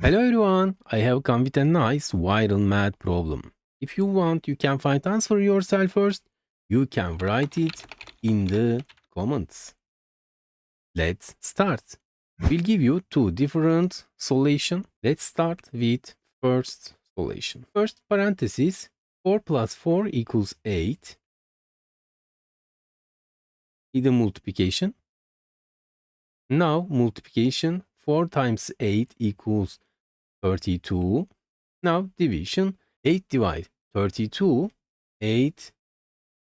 Hello everyone, I have come with a nice viral math problem. If you want, you can find answer yourself first. You can write it in the comments. Let's start. We'll give you two different solutions. Let's start with first solution. First parenthesis, 4 plus 4 equals 8. The multiplication. Now multiplication, 4 times 8 equals 32. Now division, 8 divide 32, 8,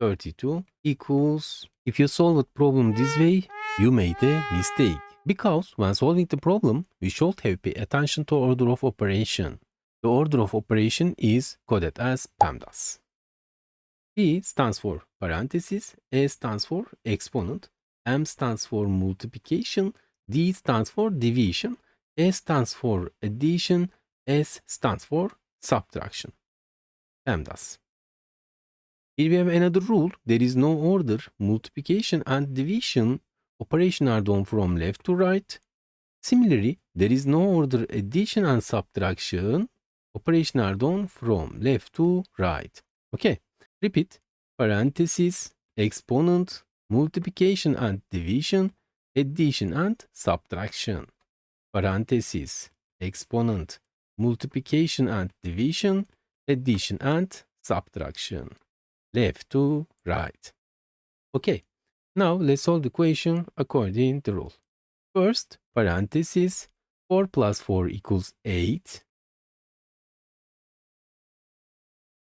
32 equals, if you solve the problem this way, you made a mistake. Because when solving the problem, we should have pay attention to order of operation. The order of operation is coded as PEMDAS. P stands for parenthesis, A stands for exponent, M stands for multiplication, D stands for division, S stands for addition, S stands for subtraction. PEMDAS. Here we have another rule. There is no order. Multiplication and division operation are done from left to right. Similarly, there is no order. Addition and subtraction operation are done from left to right. Okay, repeat. Parenthesis, exponent, multiplication and division, addition and subtraction. Parenthesis, exponent, multiplication and division, addition and subtraction. Left to right. Okay, now let's solve the equation according to the rule. First, parenthesis, 4 plus 4 equals 8.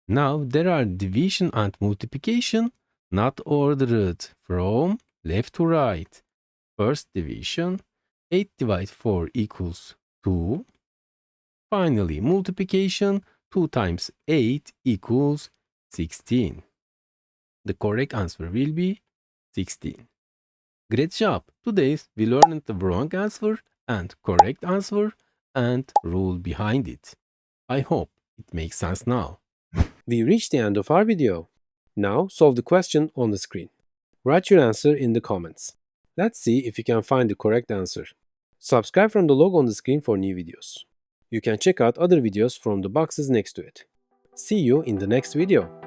Now there are division and multiplication not ordered from left to right. First division, 8 divided 4 equals 2. Finally, multiplication, 2 times 8 equals 16. The correct answer will be 16. Great job! Today we learned the wrong answer and correct answer and rule behind it. I hope it makes sense now. We reached the end of our video. Now solve the question on the screen. Write your answer in the comments. Let's see if you can find the correct answer. Subscribe from the logo on the screen for new videos. You can check out other videos from the boxes next to it. See you in the next video.